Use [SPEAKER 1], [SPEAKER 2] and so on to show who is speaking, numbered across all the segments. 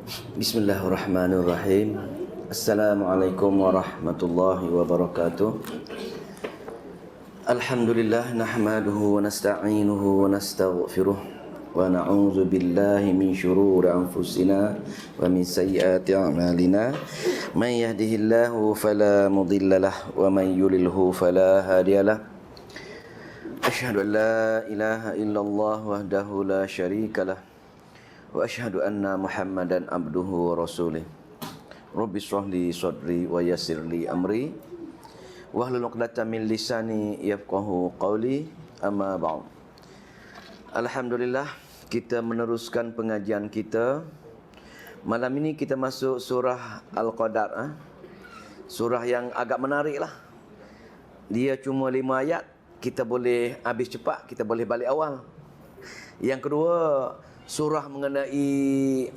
[SPEAKER 1] Bismillahirrahmanirrahim. Assalamualaikum warahmatullahi wabarakatuh. Alhamdulillah nahmaduhu wa nasta'inuhu wa nastaghfiruh wa na'udzu billahi min shururi anfusina wa min sayyiati a'malina. Man yahdihillahu fala mudhillalah wa man yudlilhu fala hadiyalah. Asyhadu an la ilaha illallah wahdahu la syarikalah wa asyhadu anna Muhammadan abduhu wa rasulih. Rabbi shrah li sadri wa yassir li amri wahlul 'uqdatam min lisani yafqahu qawli. Amma ba'd. Alhamdulillah, kita meneruskan pengajian kita. Malam ini kita masuk surah Al-Qadar. Surah yang agak menarik lah. Dia cuma 5 ayat. Kita boleh habis cepat, kita boleh balik awal. Yang kedua, surah mengenai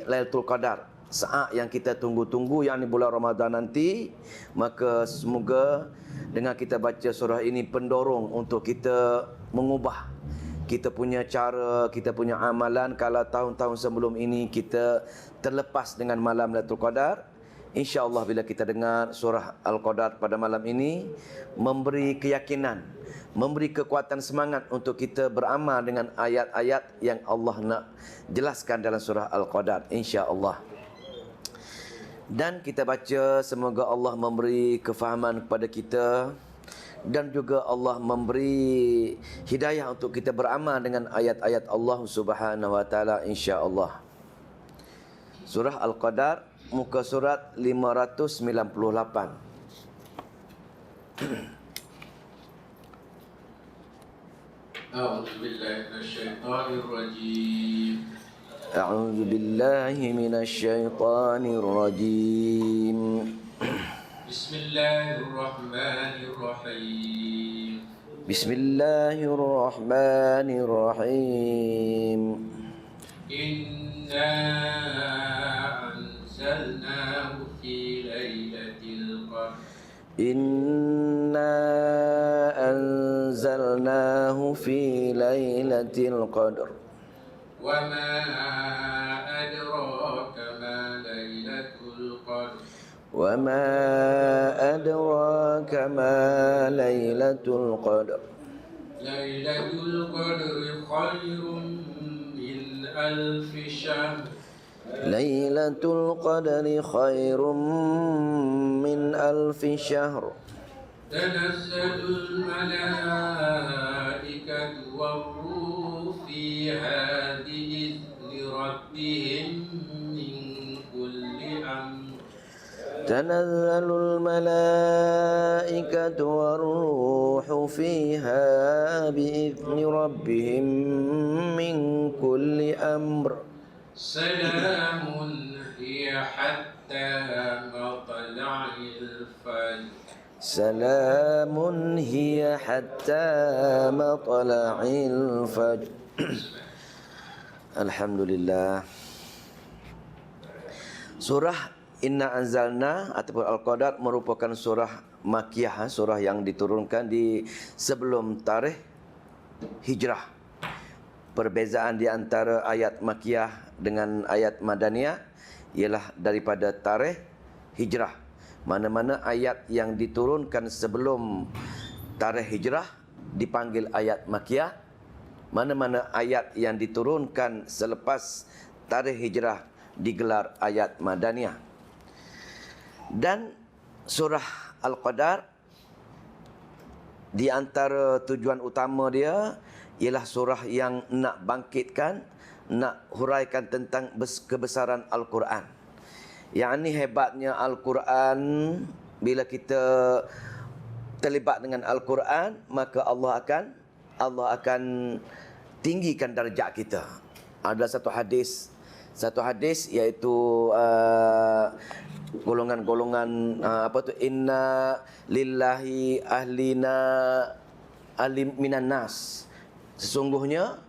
[SPEAKER 1] Lailatul Qadar, saat yang kita tunggu-tunggu, yang di bulan Ramadan nanti. Maka semoga dengan kita baca surah ini pendorong untuk kita mengubah kita punya cara, kita punya amalan. Kalau tahun-tahun sebelum ini kita terlepas dengan malam Lailatul Qadar, insya-Allah bila kita dengar surah Al-Qadar pada malam ini, memberi keyakinan, memberi kekuatan semangat untuk kita beramal dengan ayat-ayat yang Allah nak jelaskan dalam surah Al-Qadar, insya-Allah. Dan kita baca, semoga Allah memberi kefahaman kepada kita dan juga Allah memberi hidayah untuk kita beramal dengan ayat-ayat Allah Subhanahu wa taala, insya-Allah. Surah Al-Qadar, muka surat 598.
[SPEAKER 2] A'udzu billahi minasyaitonir rajim.
[SPEAKER 1] A'udzu billahi minasyaitonir rajim.
[SPEAKER 2] Bismillahirrahmanirrahim.
[SPEAKER 1] Bismillahirrahmanirrahim.
[SPEAKER 2] Inna anzalnahu fi lailatul qadr.
[SPEAKER 1] Inna anzalnahu fi lailatul qadr.
[SPEAKER 2] Wa ma adraka ma lailatul qadr.
[SPEAKER 1] Wa ma adraka ma lailatul qadr.
[SPEAKER 2] Lailatul qadri khairun min alfi syahr.
[SPEAKER 1] Lailatul qadri khairum min alfi syahr.
[SPEAKER 2] Tanazzalul malaikatu war-ruhu fiha bi'izni rabbihim min kulli amr.
[SPEAKER 1] Tanazzalul malaikatu war-ruhu fiha bi'izni rabbihim min kulli amr.
[SPEAKER 2] Salamun hiya hatta matla'il fajr.
[SPEAKER 1] Salamun hiya hatta matla'il fajr. Alhamdulillah. Surah Inna Anzalna ataupun Al-Qadar merupakan surah Makkiyah, surah yang diturunkan di sebelum tarikh hijrah. Perbezaan di antara ayat Makkiyah dengan ayat Madaniyah ialah daripada tarikh hijrah. Mana-mana ayat yang diturunkan sebelum tarikh hijrah dipanggil ayat Makkiyah. Mana-mana ayat yang diturunkan selepas tarikh hijrah digelar ayat Madaniyah. Dan surah Al-Qadar, di antara tujuan utama dia ialah surah yang nak bangkitkan, nak huraikan tentang kebesaran Al-Quran. Yang ini hebatnya Al-Quran. Bila kita terlibat dengan Al-Quran, maka Allah akan tinggikan darjat kita. Ada satu hadis iaitu golongan-golongan inna lillahi ahlina alim minan nas. Sesungguhnya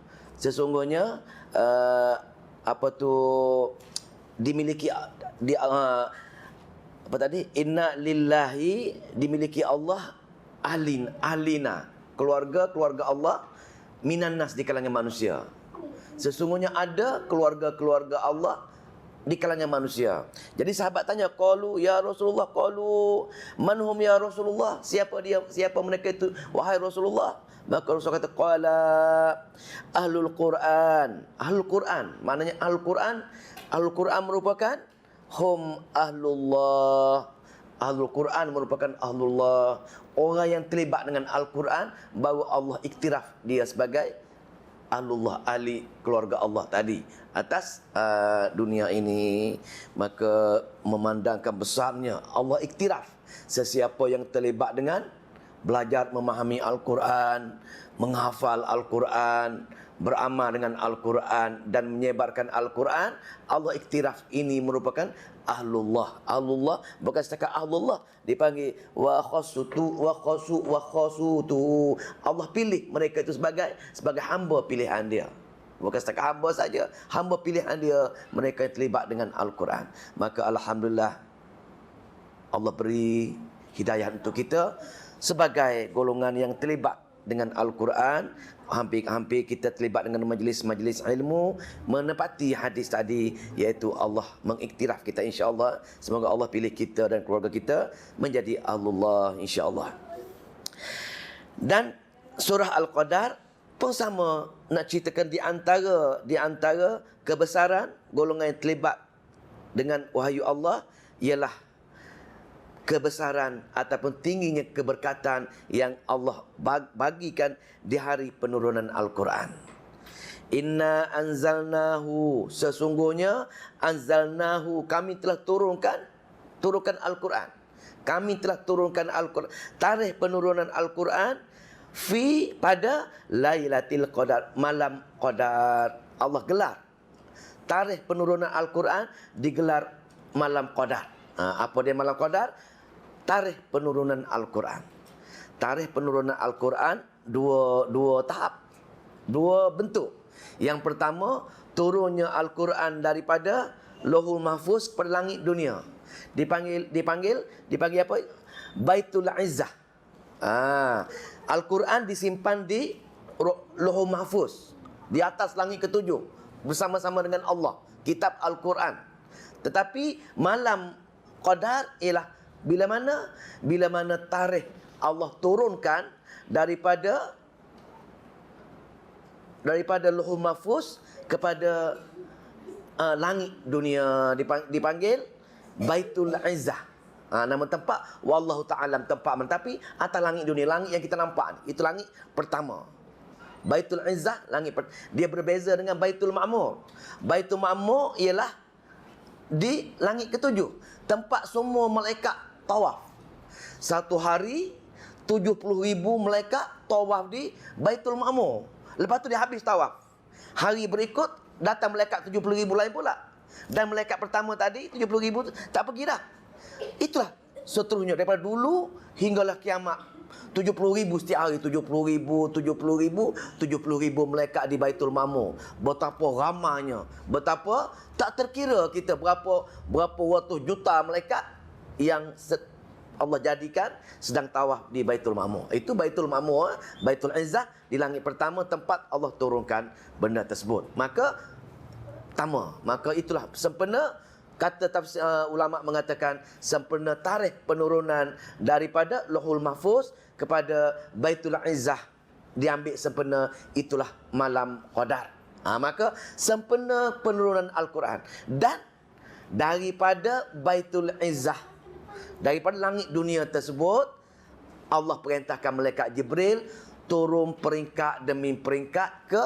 [SPEAKER 1] dimiliki inna lillahi, dimiliki Allah, ahlina, keluarga Allah, minan nas, di kalangan manusia. Sesungguhnya ada keluarga-keluarga Allah di kalangan manusia. Jadi sahabat tanya, qalu ya Rasulullah, qalu man hum ya Rasulullah? Siapa dia? Siapa mereka itu wahai Rasulullah? Maka Rasul kata, qala ahlul Quran. Ahlul Quran, maknanya ahlul Quran. Ahlul Quran merupakan hum ahlullah. Ahlul Quran merupakan ahlullah. Orang yang terlibat dengan Al-Quran, baru Allah iktiraf dia sebagai ahlullah, ahli keluarga Allah tadi atas dunia ini. Maka memandangkan besarnya Allah iktiraf sesiapa yang terlibat dengan belajar memahami Al-Quran, menghafal Al-Quran, beramal dengan Al-Quran dan menyebarkan Al-Quran. Allah iktiraf ini merupakan ahlullah. Ahlullah bukan setakat ahlullah, dipanggil wa khasutu wa khasutu. Allah pilih mereka itu sebagai hamba pilihan dia. Bukan setakat hamba saja, hamba pilihan dia, mereka yang terlibat dengan Al-Quran. Maka alhamdulillah Allah beri hidayah untuk kita sebagai golongan yang terlibat dengan Al-Quran. Hampir kita terlibat dengan majlis-majlis ilmu, menepati hadis tadi, iaitu Allah mengiktiraf kita, insya-Allah. Semoga Allah pilih kita dan keluarga kita menjadi ahlullah, insya-Allah. Dan surah Al-Qadar pun sama, nak ceritakan di antara kebesaran golongan yang terlibat dengan wahyu Allah ialah kebesaran ataupun tingginya keberkatan yang Allah bagikan di hari penurunan Al-Quran. Inna anzalnahu, sesungguhnya anzalnahu, kami telah turunkan Al-Quran. Kami telah turunkan Al-Quran. Tarikh penurunan Al-Quran pada Lailatul Qadar, malam Qadar. Allah gelar tarikh penurunan Al-Quran digelar malam Qadar. Apa dia malam Qadar? Tarikh penurunan Al-Quran. Tarikh penurunan Al-Quran dua tahap, dua bentuk. Yang pertama, turunnya Al-Quran daripada Lauhul Mahfuz kepada langit dunia. Dipanggil apa? Baitul Izzah. Al-Quran disimpan di Lauhul Mahfuz, di atas langit ketujuh, bersama-sama dengan Allah, kitab Al-Quran. Tetapi malam Qadar ialah bila mana tarikh Allah turunkan daripada Lauhul Mahfuz kepada langit dunia, dipanggil Baitul Izzah. Nama tempat wallahu ta'ala tempat, tapi atas langit dunia, langit yang kita nampak ni, itu langit pertama. Baitul Izzah, dia berbeza dengan Baitul Ma'mur. Baitul Ma'mur ialah di langit ketujuh, tempat semua malaikat tawaf. Satu hari 70,000 malaikat tawaf di Baitul Ma'mur. Lepas tu dia habis tawaf. Hari berikut datang malaikat 70,000 lain pula. Dan malaikat pertama tadi 70,000 tak pergi dah. Itulah seterusnya daripada dulu hinggalah kiamat. 70,000 setiap hari, 70,000 malaikat di Baitul Ma'mur. Betapa ramainya, betapa tak terkira kita berapa ratus juta malaikat yang Allah jadikan sedang tawaf di Baitul Ma'mur. Itu Baitul Ma'mur, Baitul Izzah, di langit pertama tempat Allah turunkan benda tersebut. Maka itulah sempena, kata tafsir ulama mengatakan sempena tarikh penurunan daripada Lauhul Mahfuz kepada Baitul Izzah diambil sempena, itulah malam Qadar. Maka sempena penurunan Al-Quran. Dan daripada Baitul Izzah, daripada langit dunia tersebut, Allah perintahkan malaikat Jibril turun peringkat demi peringkat ke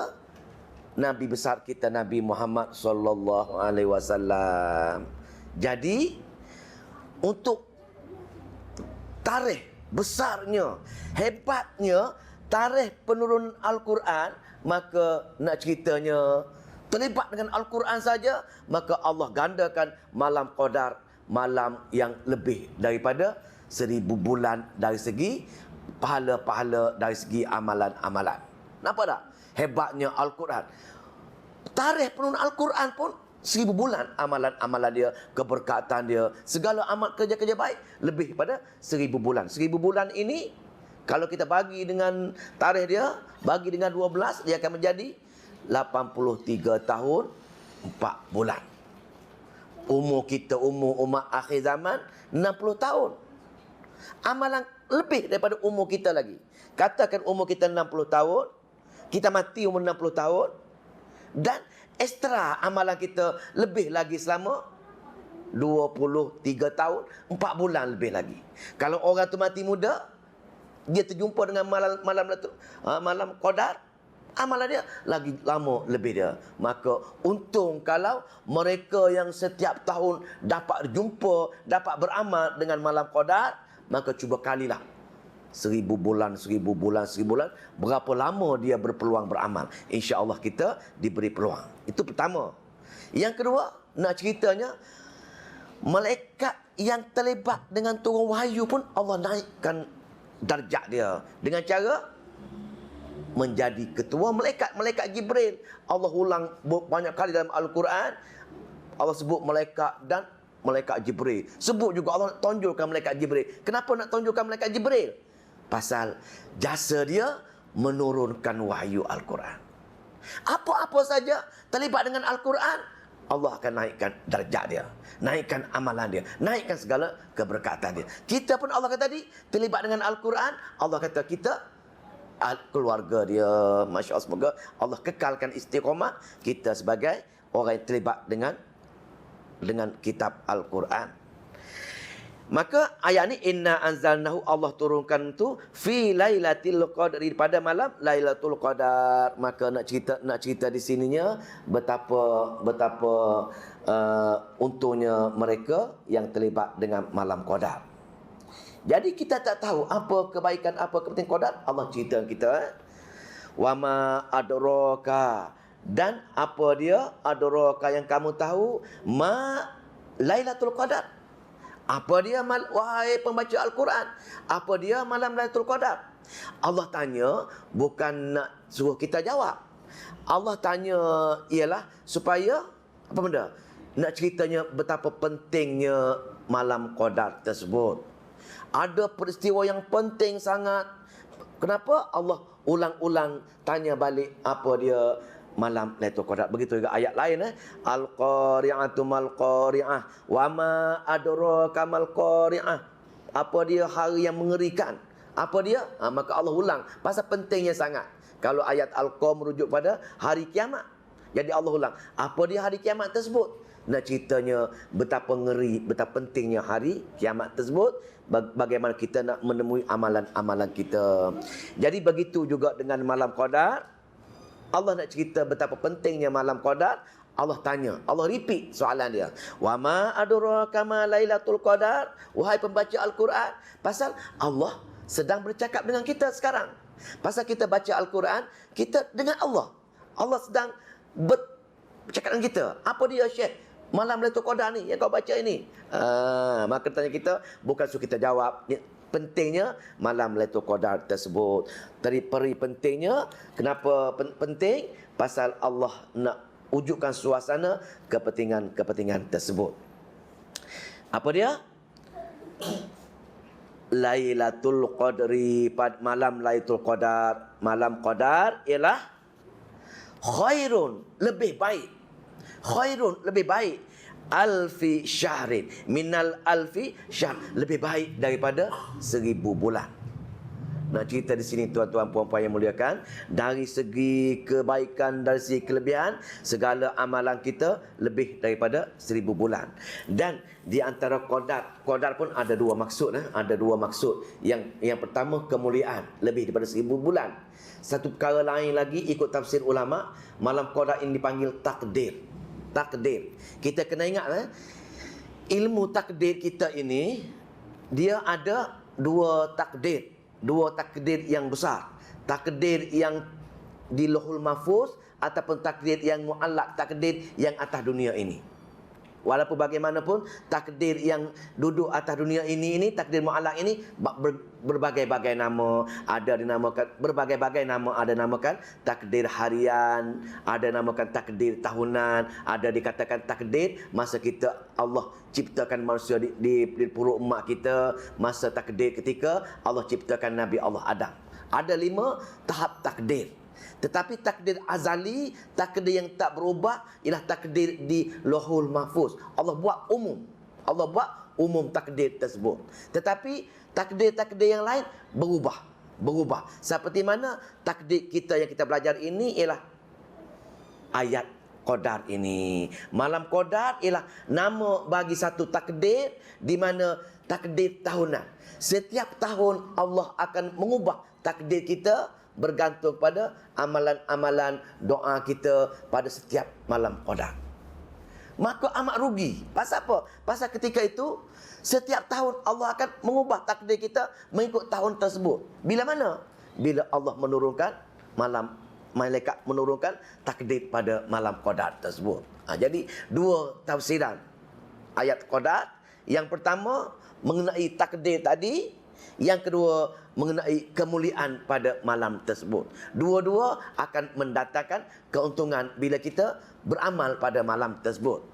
[SPEAKER 1] Nabi besar kita, Nabi Muhammad sallallahu alaihi wasallam. Jadi untuk tarikh besarnya, hebatnya tarikh penurunan Al-Quran, maka nak ceritanya terlibat dengan Al-Quran saja, maka Allah gandakan malam Qadar, malam yang lebih daripada 1000 bulan dari segi pahala-pahala, dari segi amalan-amalan. Nampak tak hebatnya Al-Quran? Tarikh penurunan Al-Quran pun 1000 bulan, amalan-amalan dia, keberkatan dia, segala amal kerja-kerja baik lebih pada 1000 bulan. 1000 bulan ini kalau kita bagi dengan tarikh dia, bagi dengan 12, dia akan menjadi 83 tahun 4 bulan. Umur kita, umur umat akhir zaman 60 tahun. Amalan lebih daripada umur kita lagi. Katakan umur kita 60 tahun, kita mati umur 60 tahun, dan ekstra amalan kita lebih lagi selama 23 tahun, 4 bulan lebih lagi. Kalau orang tu mati muda, dia terjumpa dengan malam Qadar, amalan dia lagi lama lebih dia. Maka untung kalau mereka yang setiap tahun dapat jumpa, dapat beramal dengan malam Qadar, maka cuba kalilah 1000 bulan, 1000 bulan, 1000 bulan, berapa lama dia berpeluang beramal. InsyaAllah kita diberi peluang. Itu pertama. Yang kedua, nak ceritanya, malaikat yang terlibat dengan turun wahyu pun Allah naikkan darjat dia dengan cara menjadi ketua malaikat Jibril. Allah ulang banyak kali dalam Al-Quran, Allah sebut malaikat dan malaikat Jibril. Sebut juga Allah nak tonjolkan malaikat Jibril. Kenapa nak tonjolkan malaikat Jibril? Pasal jasa dia menurunkan wahyu Al-Quran. Apa-apa saja terlibat dengan Al-Quran, Allah akan naikkan darjat dia, naikkan amalan dia, naikkan segala keberkatan dia. Kita pun Allah kata tadi terlibat dengan Al-Quran, Allah kata kita keluarga dia, Masya Allah, semoga Allah kekalkan istiqamah kita sebagai orang yang terlibat dengan kitab Al-Quran. Maka ayat ni, inna anzalnahu, Allah turunkan tu fi lailatul qadri, pada malam Lailatul Qadar. Maka nak cerita di sininya betapa untungnya mereka yang terlibat dengan malam Qadar. Jadi kita tak tahu apa kebaikan, apa kepentingan Qadar, Allah cerita kita. Wa ma adraka, dan apa dia adraka yang kamu tahu, ma Lailatul Qadar. Apa dia, wahai pembaca Al-Quran, apa dia malam Lailatul Qadar? Allah tanya bukan nak suruh kita jawab. Allah tanya ialah supaya apa benda? Nak ceritanya betapa pentingnya malam Qadar tersebut. Ada peristiwa yang penting sangat. Kenapa Allah ulang-ulang tanya balik apa dia malam Lailatul Qadar? Begitu juga ayat lain, Al-Qari'atu mal-Qari'ah, wa ma adraka mal-Qari'ah. Apa dia hari yang mengerikan? Apa dia? Maka Allah ulang pasal pentingnya sangat. Kalau ayat Al-Qam merujuk pada hari kiamat, jadi Allah ulang apa dia hari kiamat tersebut. Nak ceritanya betapa ngeri, betapa pentingnya hari kiamat tersebut, bagaimana kita nak menemui amalan-amalan kita. Jadi begitu juga dengan malam Qadar. Allah nak cerita betapa pentingnya malam Qadar. Allah tanya, Allah repeat soalan dia. Wa ma adraka ma Lailatul Qadar. Wahai pembaca Al-Quran, pasal Allah sedang bercakap dengan kita sekarang. Pasal kita baca Al-Quran, kita dengan Allah. Allah sedang bercakap dengan kita. Apa dia, Syekh? Malam Lailatul Qadar ni yang kau baca ini. Maka tanya kita, bukan suruh kita jawab. Pentingnya malam Lailatul Qadar tersebut. Peri pentingnya. Kenapa penting? Pasal Allah nak wujudkan suasana kepentingan tersebut. Apa dia? Lailatul Qadri, malam Lailatul Qadar. Malam Qadar ialah khairun, lebih baik. Khairun, lebih baik. Alfi syahrin, minal alfi syahr, lebih baik daripada 1000 bulan. Nak cerita di sini tuan-tuan puan-puan yang muliakan, dari segi kebaikan, dari segi kelebihan, segala amalan kita lebih daripada 1000 bulan. Dan di antara Qadar pun ada dua maksud. Ada dua maksud. Yang pertama, kemuliaan, lebih daripada 1000 bulan. Satu perkara lain lagi, ikut tafsir ulama, malam Qadar ini dipanggil takdir. Takdir. Kita kena ingat, ilmu takdir kita ini, dia ada dua takdir. Dua takdir yang besar. Takdir yang di Lauhul Mahfuz ataupun takdir yang muallaq, takdir yang atas dunia ini. Walaupun bagaimanapun, takdir yang duduk atas dunia ini takdir muallaq ini berbagai-bagai nama, ada dinamakan berbagai-bagai nama, ada namakan takdir harian, ada namakan takdir tahunan, ada dikatakan takdir masa kita Allah ciptakan manusia di perut mak kita, masa takdir ketika Allah ciptakan Nabi Allah Adam. Ada 5 tahap takdir. Tetapi takdir azali, takdir yang tak berubah ialah takdir di Lauhul Mahfuz. Allah buat umum. Allah buat umum takdir tersebut. Tetapi takdir-takdir yang lain berubah. Seperti mana takdir kita yang kita belajar ini ialah ayat Qadar ini. Malam Qadar ialah nama bagi satu takdir di mana takdir tahunan. Setiap tahun Allah akan mengubah takdir kita bergantung pada amalan-amalan doa kita pada setiap malam Qadar. Maka amat rugi. Pasal apa? Pasal ketika itu setiap tahun Allah akan mengubah takdir kita mengikut tahun tersebut. Bila mana? Bila Allah menurunkan malaikat menurunkan takdir pada malam Qadar tersebut. Jadi dua tafsiran ayat Qadar. Yang pertama mengenai takdir tadi, yang kedua mengenai kemuliaan pada malam tersebut. Dua-dua akan mendatangkan keuntungan bila kita beramal pada malam tersebut.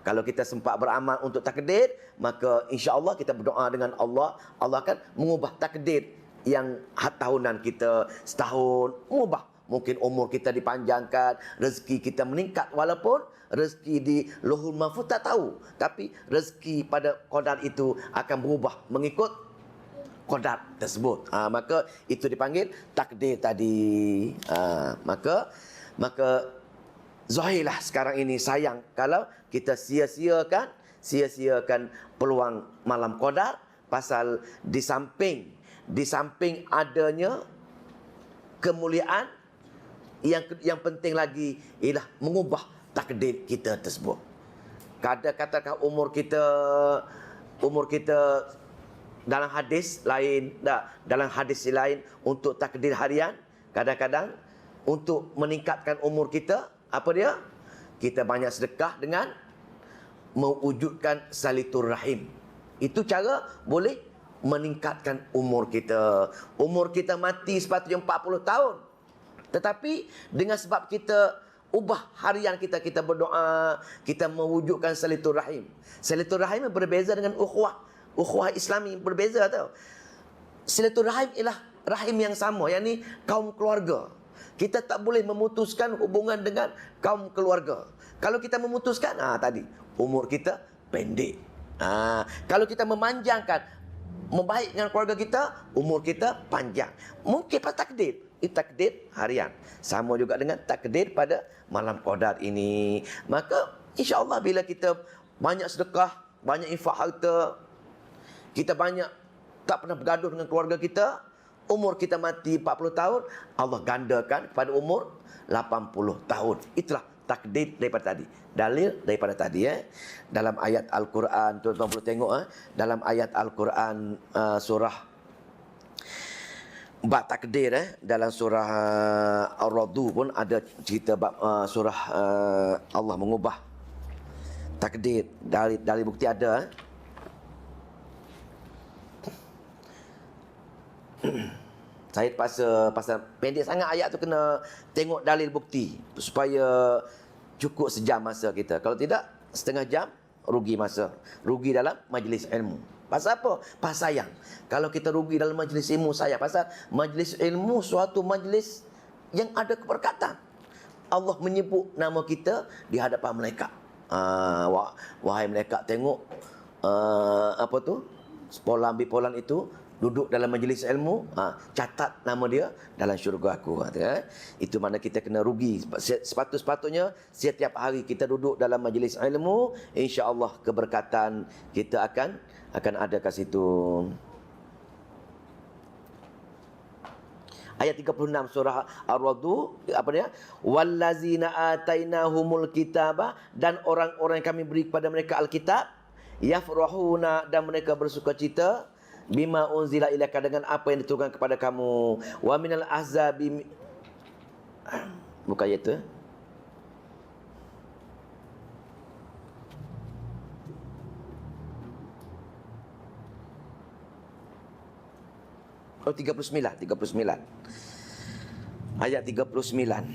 [SPEAKER 1] Kalau kita sempat beramal untuk takdir, maka insya-Allah kita berdoa dengan Allah, Allah akan mengubah takdir yang tahunan kita setahun, mengubah. Mungkin umur kita dipanjangkan, rezeki kita meningkat, walaupun rezeki di Lauhul Mahfuz tak tahu, tapi rezeki pada Qadar itu akan berubah mengikut Qadar tersebut. Maka itu dipanggil takdir tadi. Maka zahirlah sekarang ini sayang kalau kita sia-siakan peluang malam Qadar, pasal di samping adanya kemuliaan, yang penting lagi ialah mengubah takdir kita tersebut. Katakan umur kita dalam hadis lain, dalam hadis lain untuk takdir harian, kadang-kadang untuk meningkatkan umur kita, apa dia? Kita banyak sedekah dengan mewujudkan silaturahim. Itu cara boleh meningkatkan umur kita. Umur kita mati sepatutnya 40 tahun. Tetapi dengan sebab kita ubah harian kita berdoa, kita mewujudkan silaturahim. Silaturahim berbeza dengan ukhuwah Islami, berbeza tau. Silaturahim ialah rahim yang sama, yakni kaum keluarga. Kita tak boleh memutuskan hubungan dengan kaum keluarga. Kalau kita memutuskan, tadi umur kita pendek. Kalau kita memanjangkan, membaik dengan keluarga kita, umur kita panjang. Mungkin pas takdir, itu takdir harian. Sama juga dengan takdir pada malam Qadar ini. Maka insya-Allah bila kita banyak sedekah, banyak infak harta, kita banyak tak pernah bergaduh dengan keluarga kita, umur kita mati 40 tahun, Allah gandakan kepada umur 80 tahun. Itulah takdir daripada tadi. Dalil daripada tadi dalam ayat Al-Quran, tuan-tuan perlu tengok dalam ayat Al-Quran surah bab takdir dalam surah Ar-Ra'd pun ada cerita bab surah Allah mengubah takdir. Dari bukti ada Saya pasal pendek sangat ayat tu, kena tengok dalil bukti supaya cukup sejam masa kita. Kalau tidak, setengah jam rugi masa. Rugi dalam majlis ilmu. Pasal apa? Pasal sayang. Kalau kita rugi dalam majlis ilmu, sayang. Pasal majlis ilmu suatu majlis yang ada keberkatan. Allah menyebut nama kita di hadapan malaikat. Wahai malaikat, tengok apa tu? Polan itu duduk dalam majlis ilmu, catat nama dia dalam syurga aku. Itu mana kita kena rugi. Sepatutnya setiap hari kita duduk dalam majlis ilmu, insya-Allah keberkatan kita akan ada kat situ. Ayat 36 surah Ar-Ra'd, apa dia? Wallazina atainahumul kitaba, dan orang-orang yang kami beri kepada mereka Alkitab, yafrahuna, dan mereka bersukacita, bima unzila ilaika, dengan apa yang diturunkan kepada kamu, wa minal ahzabi, bukan itu. Oh, 39. Ayat 39.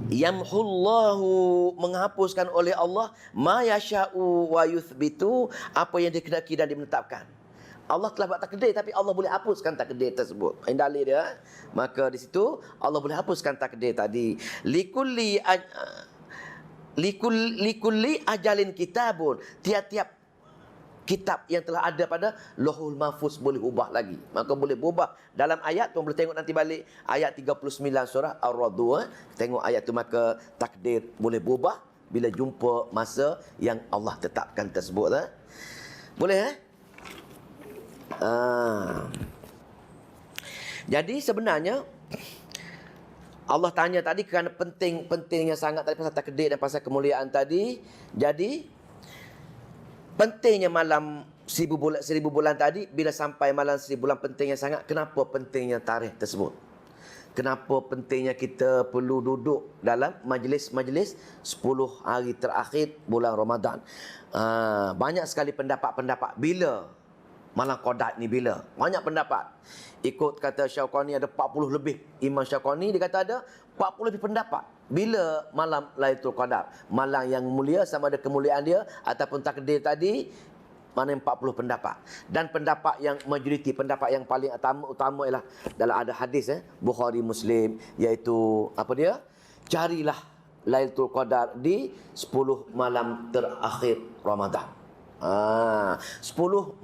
[SPEAKER 1] Yamhullahu, menghapuskan oleh Allah, ma yasha'u wa yuthbitu, apa yang dikehendaki dan dimenetapkan. Allah telah buat takdir, tapi Allah boleh hapuskan takdir tersebut. Ini dalil dia. Maka di situ Allah boleh hapuskan takdir tadi. Likulli ajalin kitabun. Tiap-tiap kitab yang telah ada pada Lauhul Mahfuz boleh ubah lagi. Maka boleh berubah. Dalam ayat tu boleh tengok nanti balik ayat 39 surah Ar-Ra'd. Tengok ayat tu, maka takdir boleh berubah bila jumpa masa yang Allah tetapkan tersebut. Boleh Jadi sebenarnya Allah tanya tadi kerana pentingnya sangat tadi pasal takdir dan pasal kemuliaan tadi. Jadi pentingnya malam 1000 bulan tadi, bila sampai malam 1000 bulan pentingnya sangat. Kenapa pentingnya tarikh tersebut? Kenapa pentingnya kita perlu duduk dalam majlis-majlis 10 hari terakhir bulan Ramadan? Banyak sekali pendapat-pendapat. Bila malam Qadar ni bila? Banyak pendapat. Ikut kata Syauqani ada 40 lebih. Imam Syauqani dia kata ada 40 lebih pendapat. Bila malam Lailatul Qadar? Malam yang mulia, sama ada kemuliaan dia ataupun takdir tadi, mana 40 pendapat. Dan pendapat yang majoriti, pendapat yang paling utama ialah dalam ada hadis Bukhari Muslim, iaitu apa dia? Carilah Lailatul Qadar di 10 malam terakhir Ramadan. 10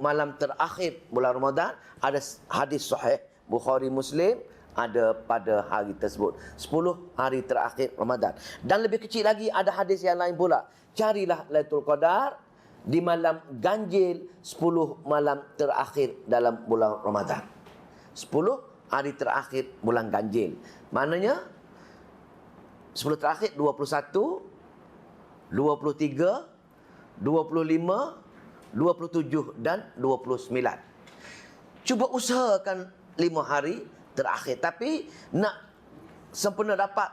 [SPEAKER 1] malam terakhir bulan Ramadan, ada hadis sahih Bukhari Muslim ada pada hari tersebut, 10 hari terakhir Ramadan. Dan lebih kecil lagi ada hadis yang lain pula, carilah Lailatul Qadar di malam ganjil 10 malam terakhir dalam bulan Ramadan. 10 hari terakhir bulan ganjil. Maknanya 10 terakhir 21, 23, 25, 27 dan 29. Cuba usahakan 5 hari terakhir. Tapi nak sempurna dapat,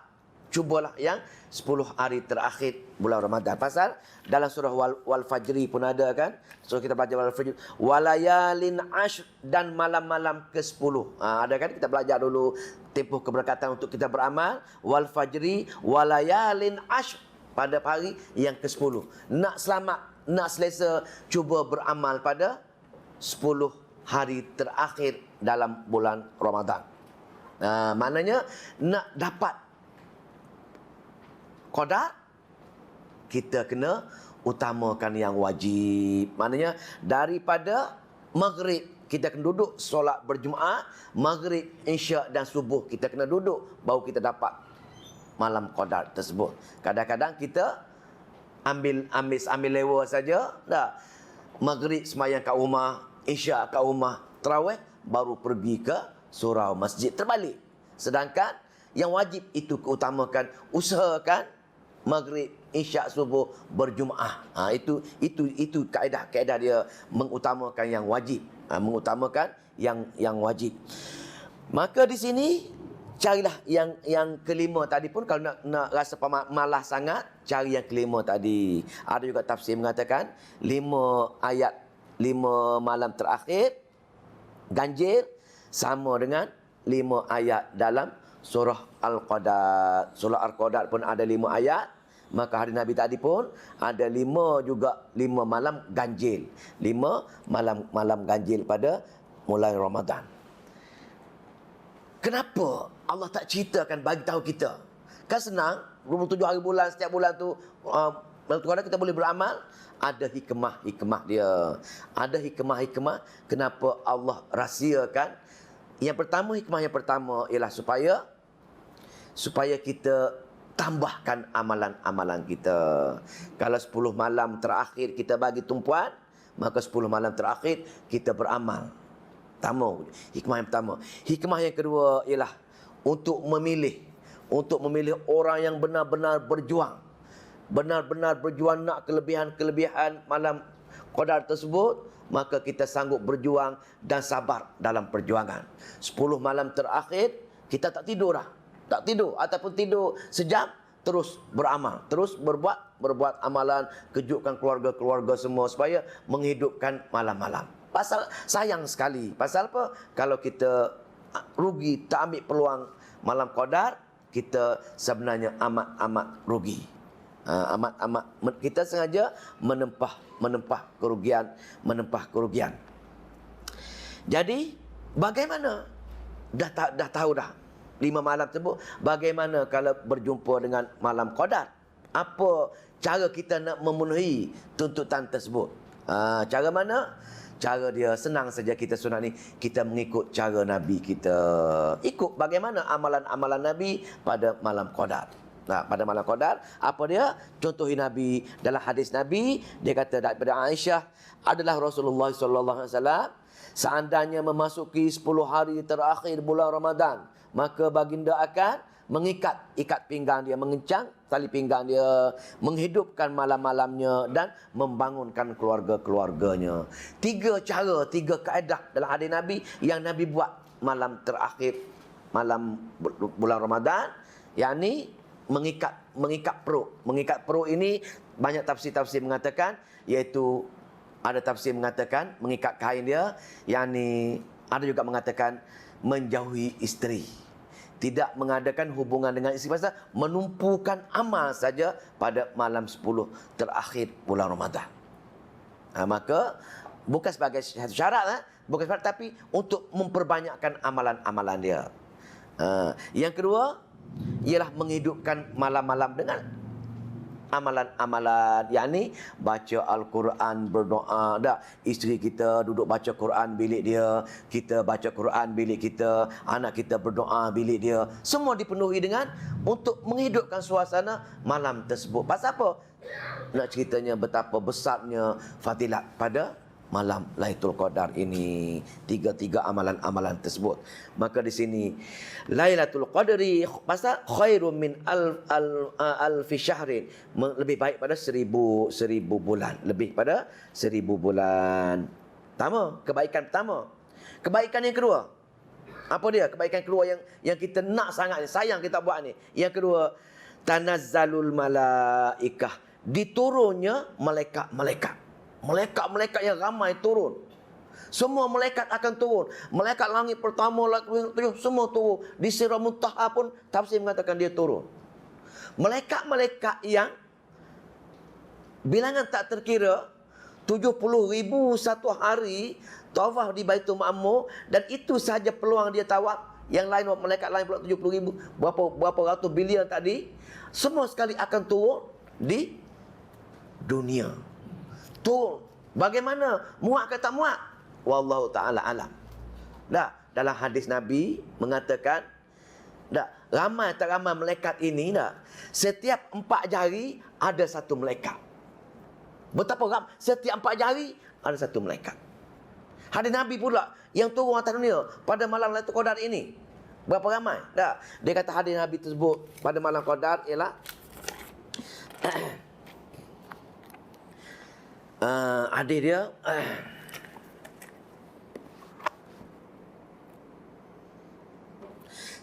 [SPEAKER 1] cubalah yang 10 hari terakhir bulan Ramadan. Pasal dalam surah Wal Fajri pun ada kan. So kita baca Wal Fajri. Walayalin ashr, dan malam-malam ke-10. Ada kan, kita belajar dulu tempoh keberkatan untuk kita beramal. Wal Fajri walayalin ashr, pada hari yang ke-10. Nak selamat, nak selesa, cuba beramal pada 10 hari terakhir dalam bulan Ramadan. Maknanya nak dapat Qadar, kita kena utamakan yang wajib. Maknanya daripada maghrib kita kena duduk solat berjemaah, maghrib, isyak dan subuh kita kena duduk, baru kita dapat malam Qadar tersebut. Kadang-kadang kita ambil lewa saja, dah. Maghrib semayang kat rumah, isyak kat rumah, tarawih baru pergi ke surau masjid, terbalik. Sedangkan yang wajib itu keutamakan, usahakan maghrib, isyak, subuh berjemaah. Itu kaedah dia, mengutamakan yang wajib, mengutamakan yang wajib. Maka di sini carilah yang kelima tadi pun. Kalau nak rasa malas sangat, cari yang kelima tadi. Ada juga tafsir mengatakan 5 ayat 5 malam terakhir ganjil sama dengan 5 ayat dalam surah Al-Qadar. Surah Al-Qadar pun ada 5 ayat. Maka hari Nabi tadi pun ada 5 juga, 5 malam ganjil. 5 malam ganjil pada mulai Ramadan. Kenapa Allah tak ceritakan, bagi tahu kita? Kan senang, 27 hari bulan, setiap bulan tu Qadar kita boleh beramal. Ada hikmah dia. Ada hikmah kenapa Allah rahsiakan. Hikmah yang pertama ialah supaya kita tambahkan amalan-amalan kita. Kalau 10 malam terakhir kita bagi tumpuan, maka 10 malam terakhir kita beramal. Hikmah yang pertama. Hikmah yang kedua ialah untuk memilih orang yang benar-benar berjuang. Benar-benar berjuang nak kelebihan malam Qadar tersebut, maka kita sanggup berjuang dan sabar dalam perjuangan. 10 malam terakhir kita tak tidur ataupun tidur sejam, terus beramal, terus berbuat amalan, kejutkan keluarga semua supaya menghidupkan malam-malam. Pasal sayang sekali. Pasal apa? Kalau kita rugi, tak ambil peluang malam Qadar, kita sebenarnya amat rugi. Kita sengaja menempah kerugian. Jadi bagaimana? Dah tahu dah 5 malam tersebut. Bagaimana kalau berjumpa dengan malam Qadar? Apa cara kita nak memenuhi tuntutan tersebut? Cara mana? Cara dia senang saja, kita sunat ni, kita mengikut cara Nabi kita. Ikut bagaimana amalan-amalan Nabi pada malam Qadar. Nah, pada malam Qadar, apa dia? Contohi Nabi. Dalam hadis Nabi, dia kata daripada Aisyah, adalah Rasulullah SAW, seandainya memasuki 10 hari terakhir bulan Ramadan, maka baginda akan mengikat pinggang dia, mengencang tali pinggang dia, menghidupkan malam-malamnya dan membangunkan keluarga-keluarganya. 3 cara, 3 kaedah dalam hadis Nabi yang Nabi buat malam terakhir malam bulan Ramadan, yakni mengikat perut. Mengikat perut ini banyak tafsir-tafsir mengatakan, iaitu ada tafsir mengatakan mengikat kain dia, yakni ada juga mengatakan menjauhi isteri. Tidak mengadakan hubungan dengan isteri, pasal menumpukan amal saja pada malam 10 terakhir bulan Ramadan. Maka bukan sebagai syarat, bukan syarat, tapi untuk memperbanyakkan amalan-amalan dia. Yang kedua ialah menghidupkan malam-malam dengan amalan-amalan, yakni baca Al-Quran, berdoa. Isteri kita duduk baca Quran bilik dia, kita baca Quran bilik kita, anak kita berdoa bilik dia. Semua dipenuhi dengan untuk menghidupkan suasana malam tersebut. Pasal apa? Nak ceritanya betapa besarnya fadilat pada malam Lailatul Qadar ini. 3 amalan-amalan tersebut. Maka di sini Lailatul Qadri pasal khairum min alfi syahrin, lebih baik pada 1000 bulan, lebih pada 1000 bulan. Kebaikan pertama. Kebaikan yang kedua, apa dia? Kebaikan kedua yang kita nak sangat ni, sayang kita buat ni. Yang kedua, tanazzalul malaikah, diturunnya malaikat-malaikat. Malaikat-malaikat yang ramai turun. Semua malaikat akan turun. Malaikat langit pertama, langit tujuh, semua turun. Di Sirah Muntaha pun tafsir mengatakan dia turun. Malaikat-malaikat yang bilangan tak terkira, 70,000 satu hari tawaf di Baitul Ma'mur, dan itu sahaja peluang dia tawaf. Yang lain, malaikat lain pula 70,000, berapa ratus bilion tadi, semua sekali akan turun di dunia. Turun. Bagaimana? Muat ke tak muat? Wallahu ta'ala alam. Dalam hadis Nabi mengatakan, ramai tak ramai malaikat ini, setiap 4 jari ada satu malaikat. Betapa ramai? Setiap 4 jari ada satu malaikat. Hadis Nabi pula yang turun atas dunia pada malam Lailatul Qadar ini, berapa ramai? Dia kata hadis Nabi tersebut pada malam Qadar ialah hadis dia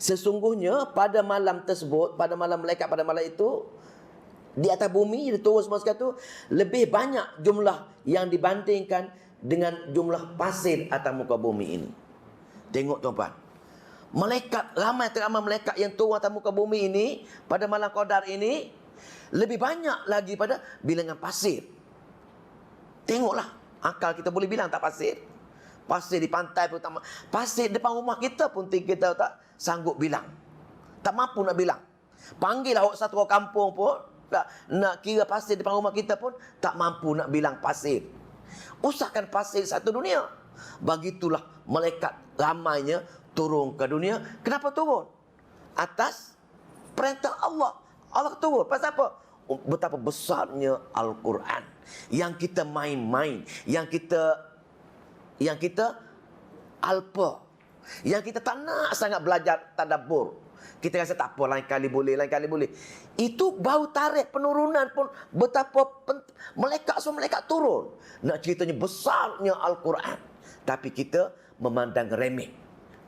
[SPEAKER 1] sesungguhnya pada malam tersebut, pada malam malaikat pada malam itu, di atas bumi, dia turun semua sekali itu, lebih banyak jumlah yang dibandingkan dengan jumlah pasir atas muka bumi ini. Tengok tuan-tuan, malaikat, ramai tak ramai malaikat yang turun atas muka bumi ini pada malam Qadar ini lebih banyak lagi pada bilangan pasir. Tengoklah, akal kita boleh bilang tak pasir? Pasir di pantai pun tak, pasir depan rumah kita pun kita tak sanggup bilang. Tak mampu nak bilang. Panggillah satu orang kampung pun, nak kira pasir depan rumah kita pun tak mampu nak bilang pasir. Usahkan pasir satu dunia. Begitulah malaikat ramainya turun ke dunia. Kenapa turun? Atas perintah Allah. Allah turun. Pasal apa? Betapa besarnya Al-Quran. Yang kita main-main, yang kita alpa, yang kita tak nak sangat belajar tadabbur. Kita rasa tak apa, lain kali boleh. Itu bau tarikh penurunan pun betapa malaikat turun. Nak ceritanya besarnya Al-Quran, tapi kita memandang remeh.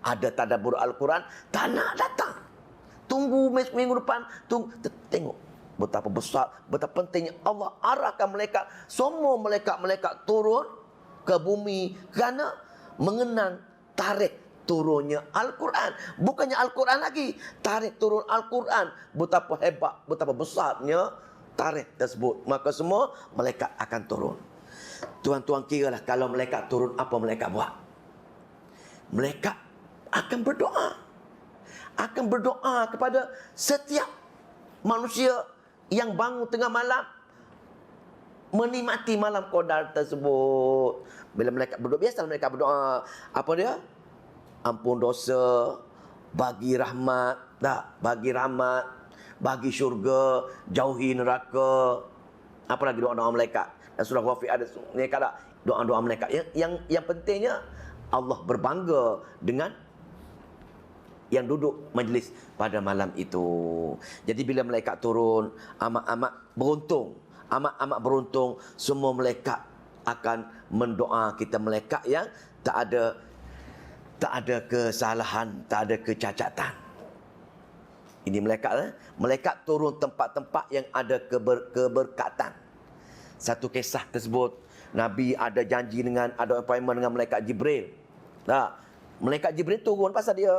[SPEAKER 1] Ada tadabbur Al-Quran, tak nak datang. Tunggu minggu depan, tengok betapa besar, betapa pentingnya Allah arahkan malaikat. Semua malaikat-malaikat turun ke bumi kerana mengenang tarikh turunnya Al-Quran. Bukannya Al-Quran lagi, tarikh turun Al-Quran. Betapa hebat, betapa besarnya tarikh tersebut. Maka semua malaikat akan turun. Tuan-tuan kiralah kalau malaikat turun, apa malaikat buat? Malaikat akan berdoa. Akan berdoa kepada setiap manusia yang bangun tengah malam, menikmati malam qadar tersebut. Bila malaikat berdoa, biasalah mereka berdoa, apa dia? Ampun dosa, bagi rahmat, bagi rahmat, bagi syurga, jauhi neraka. Apa lagi doa-doa malaikat? Dan surah Ghafir ada mereka tak doa-doa malaikat. Yang pentingnya Allah berbangga dengan yang duduk majlis pada malam itu. Jadi bila malaikat turun, amat-amat beruntung. Amat-amat beruntung semua malaikat akan mendoa kita, malaikat yang tak ada kesalahan, tak ada kecacatan. Ini malaikat, malaikat turun tempat-tempat yang ada keberkatan. Satu kisah tersebut, Nabi ada janji ada appointment dengan malaikat Jibril. Malaikat Jibril turun pasal dia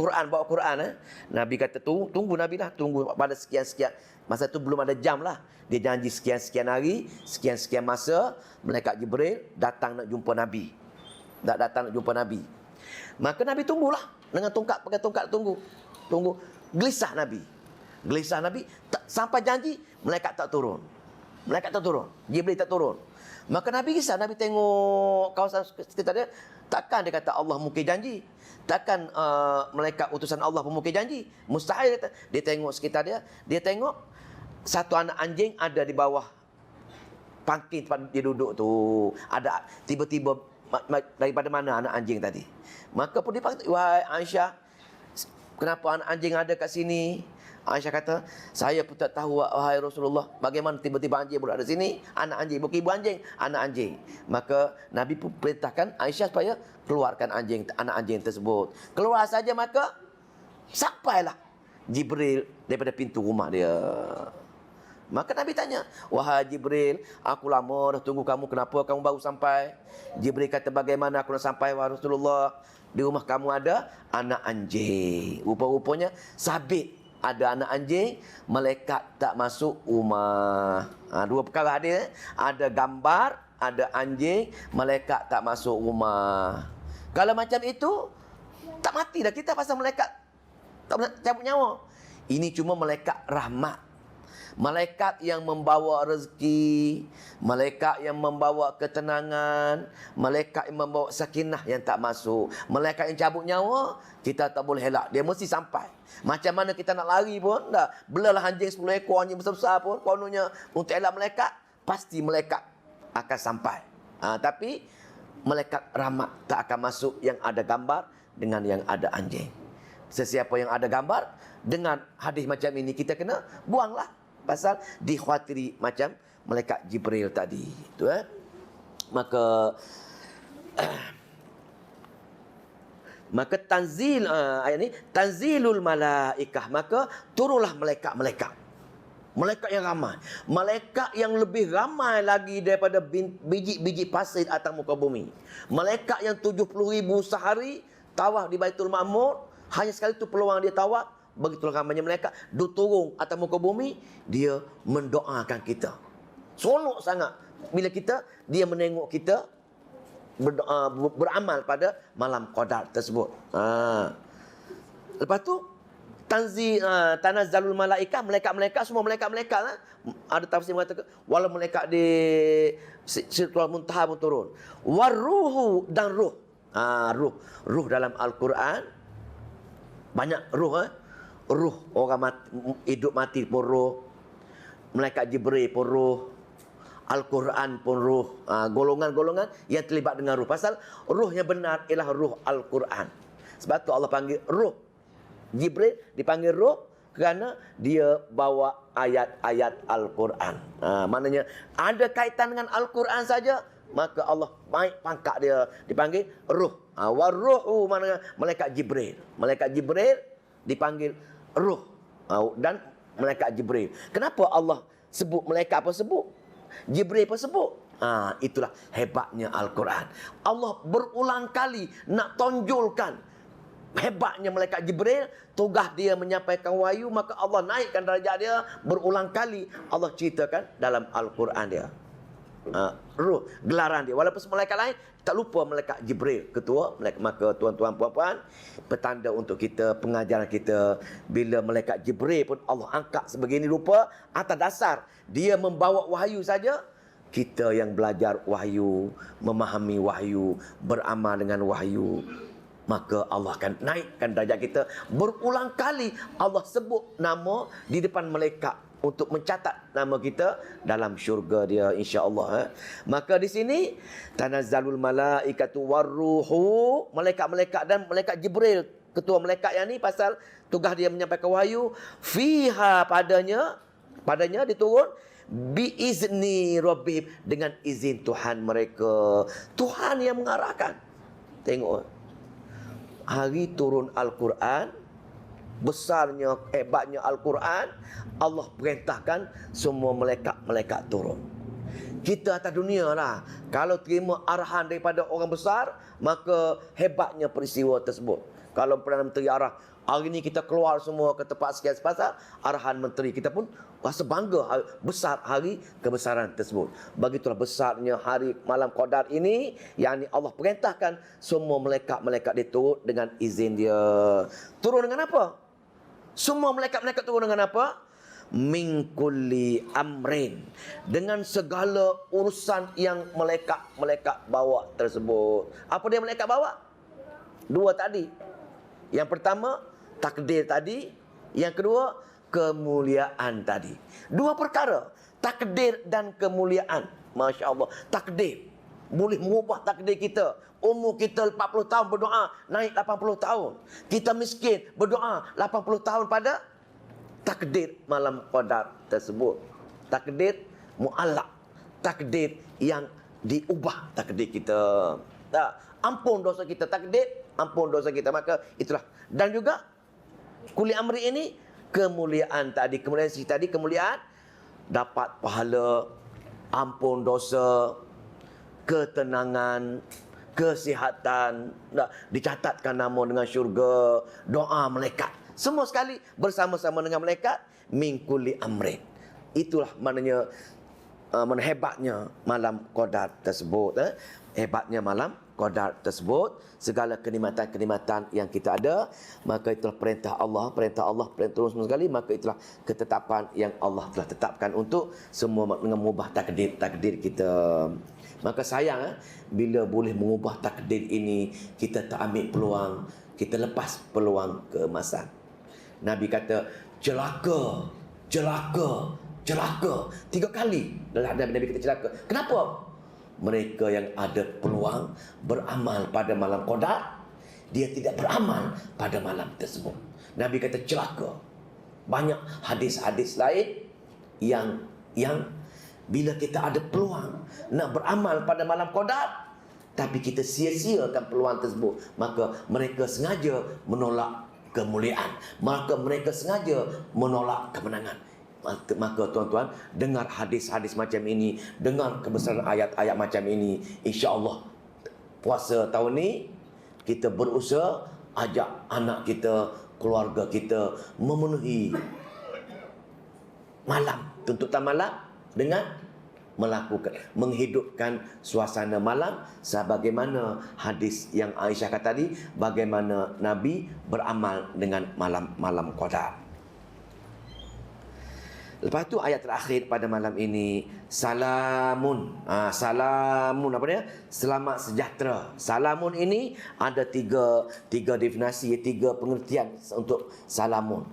[SPEAKER 1] bawa Quran. Nabi kata tunggu Nabi lah, tunggu pada sekian-sekian. Masa tu belum ada jam lah. Dia janji sekian-sekian hari, sekian-sekian masa, malaikat Jibril datang nak jumpa Nabi. Datang nak jumpa Nabi. Maka Nabi tunggulah dengan tongkat, pakai tongkat tunggu. Gelisah Nabi. Sampai janji, malaikat tak turun. Jibril tak turun. Maka Nabi risau. Nabi tengok kawasan sekitar dia. Takkan dia kata Allah mungkir janji. Takkan malaikat utusan Allah pun mungkir janji. Mustahil kata. Dia tengok sekitar dia. Dia tengok satu anak anjing ada di bawah pangking tempat dia duduk tu. Ada tiba-tiba daripada mana anak anjing tadi. Maka pun dia kata, wahai Aisyah, kenapa anak anjing ada kat sini? Aisyah kata, saya pun tak tahu wahai Rasulullah, bagaimana tiba-tiba anjing berada di sini? Anak anjing, bukan ibu anjing, anak anjing. Maka Nabi pun perintahkan Aisyah supaya keluarkan anak anjing tersebut. Keluar saja maka sampailah Jibril daripada pintu rumah dia. Maka Nabi tanya, wahai Jibril, aku lama dah tunggu kamu, kenapa kamu baru sampai? Jibril kata, bagaimana aku nak sampai wahai Rasulullah? Di rumah kamu ada anak anjing. Rupa-rupanya sabit ada anak anjing, malaikat tak masuk rumah. Dua perkara ada. Ada gambar, ada anjing, malaikat tak masuk rumah. Kalau macam itu, tak mati dah kita pasal malaikat tak cabut nyawa. Ini cuma malaikat rahmat. Malaikat yang membawa rezeki, malaikat yang membawa ketenangan, malaikat yang membawa sakinah yang tak masuk. Malaikat yang cabut nyawa, kita tak boleh elak. Dia mesti sampai. Macam mana kita nak lari pun, dah belalah anjing 10 ekor, anjing besar-besar pun, kononnya untuk elak malaikat, pasti malaikat akan sampai. Tapi malaikat rahmat tak akan masuk yang ada gambar dengan yang ada anjing. Sesiapa yang ada gambar, dengan hadis macam ini kita kena buanglah. Pasal dikhawatiri macam malaikat Jibril tadi. Itu Maka tanzil ayat ni tanzilul malaikah, maka turunlah malaikat-malaikat. Malaikat yang ramai. Malaikat yang lebih ramai lagi daripada biji-biji pasir atas muka bumi. Malaikat yang 70,000 sehari tawaf di Baitul Ma'mur, hanya sekali tu peluang dia tawaf. Begitulah ramainya malaikat turun atas muka bumi, dia mendoakan kita. Seronok sangat bila dia menengok kita berdoa, beramal pada malam qadar tersebut. Lepas tu tanazzalul malaikah, malaikat-malaikat, semua malaikat-malaikat ada tafsir mengatakan walau malaikat di Sidratul Muntaha pun turun. Waruhu, dan ruh. Ruh dalam Al-Quran banyak ruh. Ruh orang hidup mati pun ruh. Malaikat Jibril pun ruh. Al-Quran pun ruh. Golongan-golongan yang terlibat dengan ruh. Pasal ruh yang benar ialah ruh Al-Quran. Sebab tu Allah panggil ruh. Jibril dipanggil ruh kerana dia bawa ayat-ayat Al-Quran. Maknanya ada kaitan dengan Al-Quran saja, maka Allah baik pangkat dia dipanggil ruh. Waruhu maknanya malaikat Jibril. Malaikat Jibril dipanggil ruh dan malaikat Jibril. Kenapa Allah sebut malaikat apa sebut? Jibril apa sebut? Itulah hebatnya Al-Quran. Allah berulang kali nak tonjolkan hebatnya malaikat Jibril, tugas dia menyampaikan wahyu, maka Allah naikkan darjah dia berulang kali. Allah ceritakan dalam Al-Quran dia. Ruh, gelaran dia. Walaupun malaikat lain, tak lupa malaikat Jibril, ketua. Maka tuan-tuan puan-puan, petanda untuk kita, pengajaran kita, bila malaikat Jibril pun Allah angkat sebegini rupa, atas dasar dia membawa wahyu saja, kita yang belajar wahyu, memahami wahyu, beramal dengan wahyu, maka Allah akan naikkan darjat kita. Berulang kali Allah sebut nama di depan malaikat untuk mencatat nama kita dalam syurga dia, insya-Allah. Maka di sini tanazzalul malaikatu warruhu, malaikat-malaikat dan malaikat Jibril, ketua malaikat yang ni pasal tugas dia menyampaikan wahyu, fiha padanya diturun biizni rabbihim, dengan izin Tuhan mereka. Tuhan yang mengarahkan. Tengok hari turun Al-Quran, besarnya, hebatnya Al-Quran, Allah perintahkan semua malaikat turun. Kita atas dunia lah, kalau terima arahan daripada orang besar, maka hebatnya peristiwa tersebut. Kalau Perdana Menteri arah, hari ini kita keluar semua ke tempat sekian sepasal, arahan menteri, kita pun rasa bangga besar hari kebesaran tersebut. Begitulah besarnya hari malam Qadar ini, yang Allah perintahkan semua malaikat-malaikat dia turun dengan izin dia. Turun dengan apa? Semua malaikat-malaikat turun dengan apa? Min kulli amrin, dengan segala urusan yang malaikat-malaikat bawa tersebut. Apa dia malaikat bawa? Dua tadi. Yang pertama, takdir tadi. Yang kedua, kemuliaan tadi. Dua perkara, takdir dan kemuliaan. Masya Allah, takdir boleh mengubah takdir kita. Umur kita 40 tahun berdoa, naik 80 tahun. Kita miskin, berdoa 80 tahun pada takdir malam Qadar tersebut. Takdir mu'allaq, takdir yang diubah takdir kita. Ampun dosa kita, takdir ampun dosa kita. Maka itulah. Dan juga kuli amri ini, kemuliaan tadi, kemuliaan si tadi, kemuliaan dapat pahala, ampun dosa, ketenangan, kesihatan, dicatatkan nama dengan syurga, doa malaikat, semua sekali bersama-sama dengan malaikat, min kulli amrin. Itulah maknanya hebatnya malam Qadar tersebut. Hebatnya malam Qadar tersebut, segala kenikmatan-kenikmatan yang kita ada, maka itulah perintah Allah, perintah semua sekali, maka itulah ketetapan yang Allah telah tetapkan untuk semua mengubah takdir kita. Maka sayang bila boleh mengubah takdir ini, kita tak ambil peluang, kita lepas peluang keemasan. Nabi kata, celaka, celaka, celaka 3 kali dalam hadis Nabi kata celaka. Kenapa? Mereka yang ada peluang beramal pada malam Qadar, dia tidak beramal pada malam tersebut. Nabi kata celaka. Banyak hadis-hadis lain yang bila kita ada peluang nak beramal pada malam Qadar, tapi kita sia-siakan peluang tersebut, maka mereka sengaja menolak kemuliaan, maka mereka sengaja menolak kemenangan. Maka tuan-tuan, dengar hadis-hadis macam ini, dengar kebesaran ayat-ayat macam ini, insya-Allah puasa tahun ni kita berusaha ajak anak kita, keluarga kita memenuhi malam, tuntutan malam dengan menghidupkan suasana malam sebagaimana hadis yang Aisyah kata tadi, bagaimana Nabi beramal dengan malam Qadar. Lepas tu ayat terakhir pada malam ini, salamun. Salamun apa dia? Selamat sejahtera. Salamun ini ada tiga definisi, 3 pengertian untuk salamun.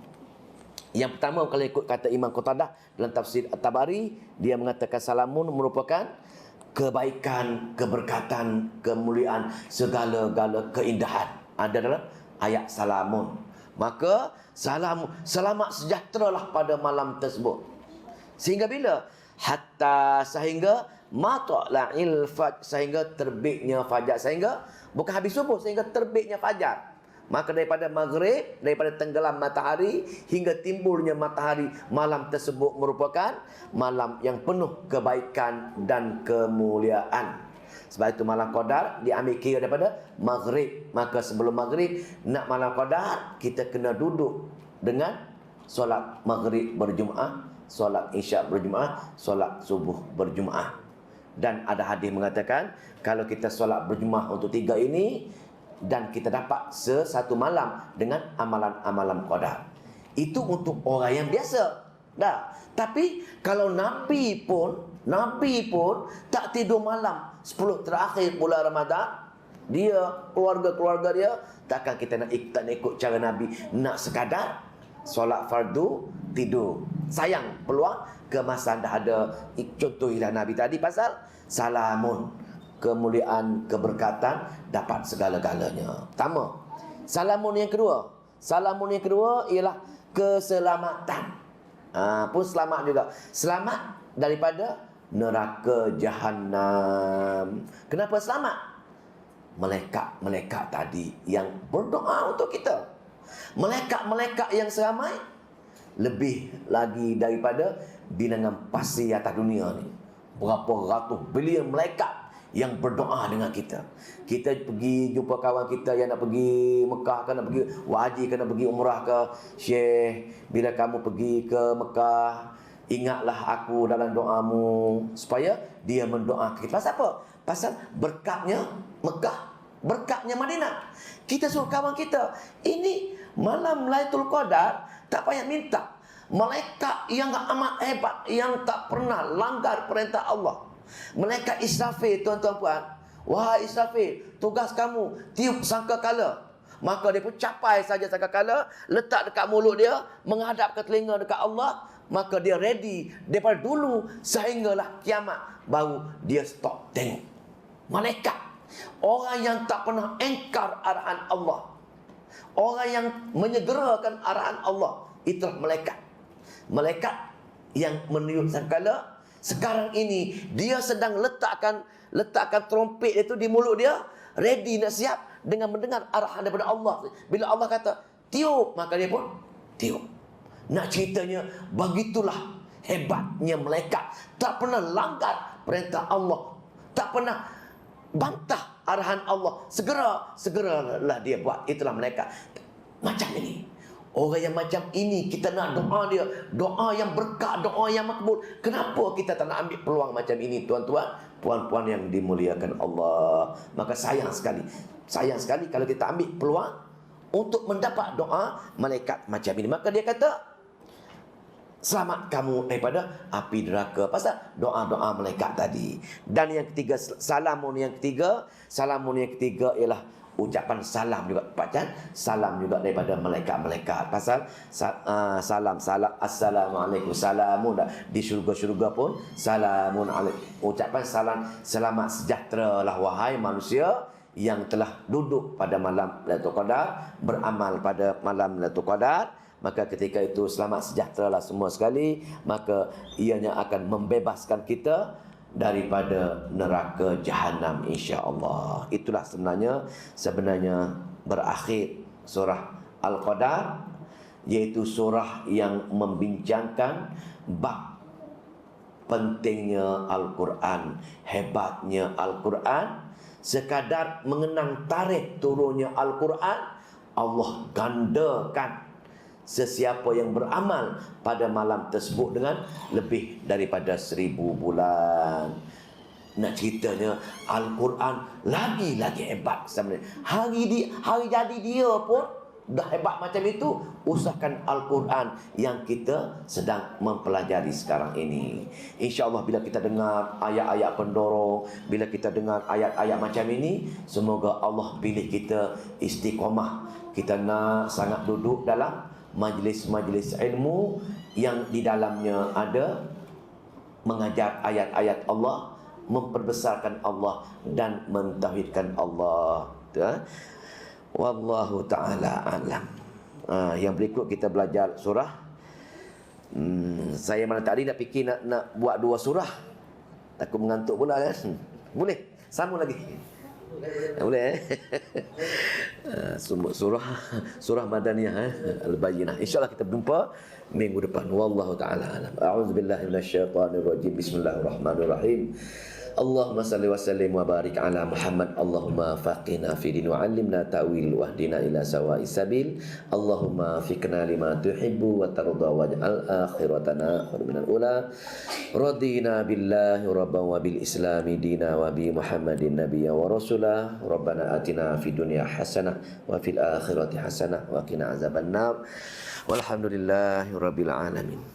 [SPEAKER 1] Yang pertama, kalau ikut kata Imam Qatadah dalam tafsir At-Tabari, dia mengatakan salamun merupakan kebaikan, keberkatan, kemuliaan, segala-gala keindahan ada dalam ayat salamun. Maka selamat sejahteralah pada malam tersebut. Sehingga bila? Hatta sehingga matla'il fajr, sehingga terbitnya fajar, sehingga bukan habis subuh, sehingga terbitnya fajar. Maka daripada maghrib, daripada tenggelam matahari hingga timbulnya matahari, malam tersebut merupakan malam yang penuh kebaikan dan kemuliaan. Sebab itu malam Qadar diambil kira daripada maghrib. Maka sebelum maghrib nak malam Qadar, kita kena duduk dengan solat maghrib berjemaah, solat isyak berjemaah, solat subuh berjemaah. Dan ada hadis mengatakan kalau kita solat berjemaah untuk 3 ini dan kita dapat satu malam dengan amalan-amalan qadar. Itu untuk orang yang biasa. Dah. Tapi kalau Nabi pun tak tidur malam 10 terakhir bulan Ramadan, dia, keluarga-keluarga dia, takkan kita nak ikut cara Nabi, nak sekadar solat fardu tidur. Sayang peluang kemasan dah ada. Contohilah Nabi tadi pasal salamun, kemuliaan, keberkatan, dapat segala-galanya. Pertama, salamun yang kedua ialah keselamatan. Pun selamat juga. Selamat daripada neraka jahanam. Kenapa selamat? Malaikat-malaikat tadi yang berdoa untuk kita. Malaikat-malaikat yang seramai lebih lagi daripada bilangan pasir atas dunia ni. Berapa ratus bilion malaikat yang berdoa dengan kita. Kita pergi jumpa kawan kita yang nak pergi Mekah ke, nak pergi haji ke, nak pergi umrah ke. Syekh, bila kamu pergi ke Mekah, ingatlah aku dalam doamu. Supaya dia mendoa kita. Pasal apa? Pasal berkatnya Mekah, berkatnya Madinah. Kita suruh kawan kita, ini malam Lailatul Qadar, tak payah minta. Malaikat yang amat hebat, yang tak pernah langgar perintah Allah. Malaikat Israfil, tuan-tuan puan. Wahai Israfil, tugas kamu tiup sangkakala. Maka dia pun capai saja sangkakala, letak dekat mulut dia, menghadap ke telinga dekat Allah. Maka dia ready daripada dulu sehinggalah kiamat, baru dia stop tengok. Malaikat, orang yang tak pernah engkar arahan Allah, orang yang menyegerakan arahan Allah, itulah malaikat. Malaikat yang meniup sangkala. Sekarang ini dia sedang letakkan trompet itu di mulut dia, ready nak siap dengan mendengar arahan daripada Allah. Bila Allah kata tiup, maka dia pun tiup. Nak ceritanya begitulah hebatnya malaikat. Tak pernah langgar perintah Allah, tak pernah bantah arahan Allah. Segeralah dia buat. Itulah malaikat. Macam ini. Orang yang macam ini kita nak doa dia, doa yang berkat, doa yang makbul. Kenapa kita tak nak ambil peluang macam ini, tuan-tuan, puan-puan yang dimuliakan Allah? Maka sayang sekali kalau kita ambil peluang untuk mendapat doa malaikat macam ini. Maka dia kata, selamat kamu daripada api neraka. Pasal doa-doa malaikat tadi. Dan yang ketiga, salamun yang ketiga ialah ucapan salam juga. Bacaan salam juga daripada malaikat-malaikat. Pasal salam assalamualaikum, salamun. Di syurga-syurga pun salamun alaikum. Ucapan salam, selamat sejahtera lah wahai manusia yang telah duduk pada malam Lailatul Qadar, beramal pada malam Lailatul Qadar. Maka ketika itu selamat sejahtera lah semua sekali. Maka ianya akan membebaskan kita daripada neraka jahanam, insya-Allah. Itulah sebenarnya berakhir surah Al-Qadar, iaitu surah yang membincangkan bab pentingnya Al-Quran, hebatnya Al-Quran. Sekadar mengenang tarikh turunnya Al-Quran, Allah gandakan sesiapa yang beramal pada malam tersebut dengan lebih daripada 1000 bulan. Nak ceritanya Al-Quran lagi hebat sebenarnya. Hari jadi dia pun dah hebat macam itu. Usahakan Al-Quran yang kita sedang mempelajari sekarang ini. InsyaAllah bila kita dengar ayat-ayat pendorong, bila kita dengar ayat-ayat macam ini, semoga Allah pilih kita istiqamah. Kita nak sangat duduk dalam majlis-majlis ilmu yang di dalamnya ada mengajar ayat-ayat Allah, memperbesarkan Allah dan mentauhidkan Allah. Wallahu ta'ala alam. Yang berikut kita belajar surah. Saya mana tadi nak fikir nak buat 2 surah, takut mengantuk pula kan. Boleh sambung lagi? Boleh surah Madaniyah Al-Bayyinah. InsyaAllah kita berjumpa minggu depan. Wallahu taala alam. A'udzubillahi minasyaitonirrajim. Bismillahirrahmanirrahim. Allahumma salli wa sallim wa barik ala Muhammad. Allahumma faqina fi din wa 'allimna ta'wil wa hdina ila sawa'is sabil. Allahumma fiqna lima tuhibbu wa tarda waj'al akhiratana khairan minal ula. Radina billahi rabban wa bil islami dina wa bi Muhammadin nabiyya wa rasulah. Rabbana atina fid dunya hasanah wa fil akhirati hasanah wa qina azabannar. Walhamdulillahi rabbil alamin.